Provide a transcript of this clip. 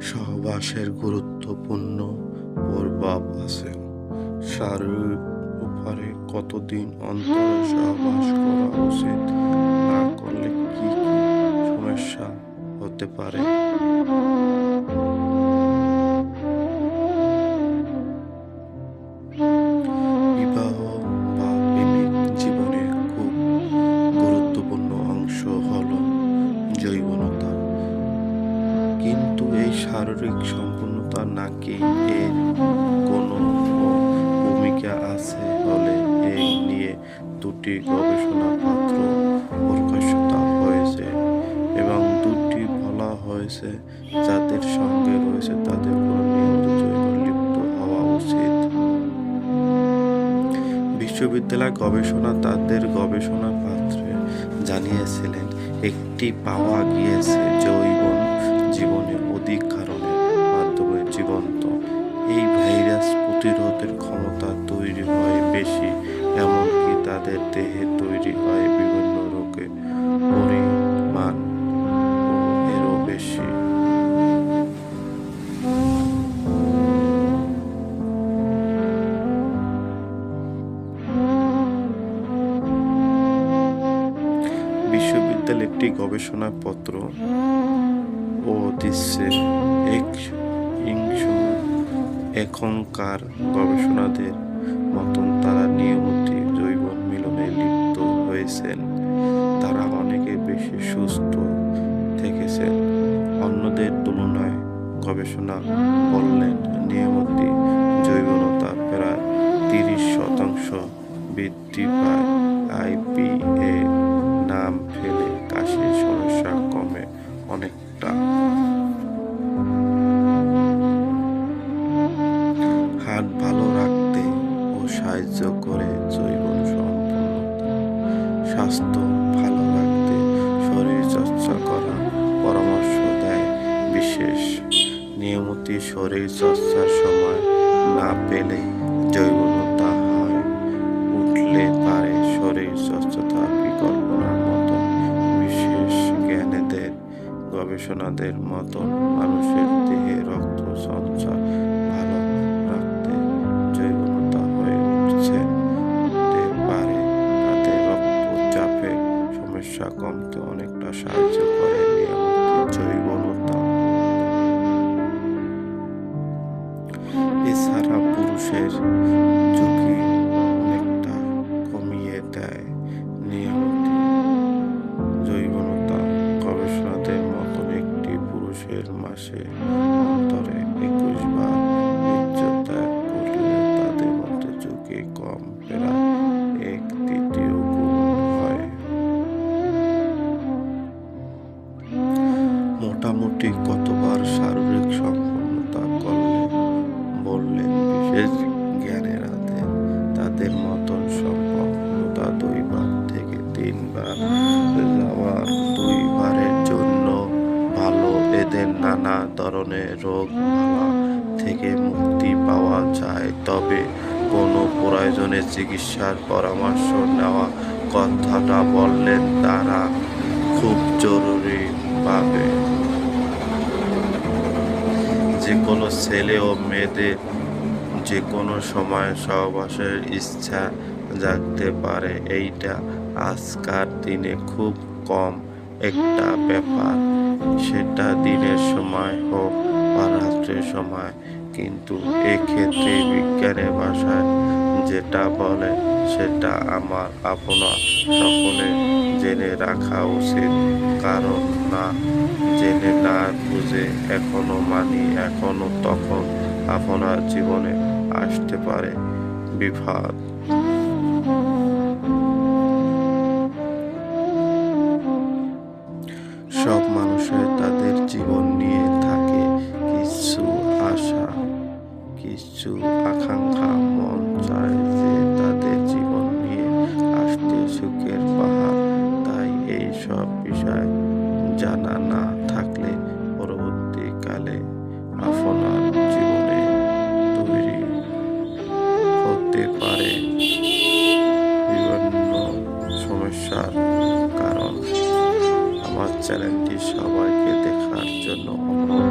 সহবাসের গুরুত্বপূর্ণ প্রভাব আছে। শারীরিক উপরে কতদিন অন্তরে সহবাস করা উচিত, না করলে কি কি সমস্যা হতে পারে? বিবাহ বা প্রেমিক জীবনে খুব গুরুত্বপূর্ণ অংশ হলো যৌবনতা। কিন্তু এই শারীরিক সম্পূর্ণতা নাকি এর কোনো ভূমিকা আছে হলে এই নিয়ে দুটি গবেষণাপত্র প্রকাশিত হয়েছে এবং দুটি বলা হয়েছে যাদের সঙ্গে রয়েছে তাদের কোনো নিয়মিত যৌন লিপ্ত হওয়া উচিত। বিশ্ববিদ্যালয় গবেষণা তাদের গবেষণাপত্রে জানিয়েছিলেন একটি পাওয়া গিয়েছে যৌবন জীবনে অধিক কারণের মাধ্যমে জীবন্ত এই ভাইরাস প্রতিরোধের ক্ষমতা তৈরি হয় বেশি, এমনকি তাদের দেহে তৈরি হয় বিভিন্ন রোগের পরিমাণ এরও বেশি। বিশ্ববিদ্যালয়ের একটি গবেষণাপত্র ও দিচ্ছে এখনকার গবেষণাদের মতন তারা নিয়মিত যৌন মিলনে লিপ্ত হয়েছেন তারা অনেকে বেশি সুস্থ থেকেছেন অন্যদের তুলনায়। গবেষণা বললেন নিয়মিত যৌবনতা প্রায় 30% বৃদ্ধি পায়, আইপিএ নাম ফেলে কাশির সমস্যা কমে অনেকটা, হার্ট ভালো রাখতে ও সাহায্য করে যৌবন সম্পূর্ণতা, স্বাস্থ্য ভালো রাখতে শরীর চর্চা করার পরামর্শ দেয় বিশেষ নিয়মিত শরীর চর্চার সময় না পেলে যৌবনতা হয় উঠলে পারে। শরীর চর্চা বিকল্পনার মতো বিশেষ জ্ঞানীদের গবেষণাদের মতন মানুষের দেহে রক্ত সঞ্চার ভালো রাখতে যৌবনতা হয়ে উঠতে পারে, তাদের রক্তচাপের সমস্যা কমতে অনেকটা সাহায্য করে নিয়মিত যৌবনতা। এছাড়া পুরুষের ঝুঁকি অনেকটা কমিয়ে দেয় নিয়মিত যৌবনতা। গবেষণাদের মতন একটি পুরুষের মাসে অন্তরে 21 বার বীর্য ত্যাগ করলে তাদের মধ্যে ঝুঁকি কম প্রায় 1/3 গুণ হয়। মোটামুটি কতবার শারীরিক সম্পূর্ণতা করলে বললেন বিশেষ জ্ঞানীরা তাদের মতন সম্পূর্ণতা 2 বার থেকে 3 বার যাওয়ার 2 বারের জন্য ভালো। এদের নানা ধরনের রোগ থেকে মুক্তি পাওয়া যায়, তবে কোনো প্রয়োজনে চিকিৎসার পরামর্শ নেওয়া কথাটা বললেন তারা খুব জরুরিভাবে। যে কোনো ছেলে ও মেয়েদের যে কোনো সময় সহবাসের ইচ্ছা জাগতে পারে, এইটা আজকার দিনে খুব কম একটা ব্যাপার, সেটা দিনের সময় হোক বা রাত্রের সময়। কিন্তু এক্ষেত্রে বিজ্ঞানের ভাষায় যেটা বলে সেটা আমার আপনার সকলে জেনে রাখা উচিত, কারণ না জেনে না বুঝে এখনো এখনো তখন আপনার জীবনে আসতে পারে বিপদ। সব মানুষের তাদের জীবন নিয়ে থাকে কিছু আশা, কিছু আকাঙ্ক্ষা, মন চায় যে তাদের জীবন নিয়ে আসতে সুখের পাহাড়। তাই এই সব বিষয় জানা না থাকলে পরবর্তীকালে আপনার জীবনে তৈরি হতে পারে বিভিন্ন সমস্যার কারণ। আমার চ্যানেলটি সবাইকে দেখার জন্য অনুরোধ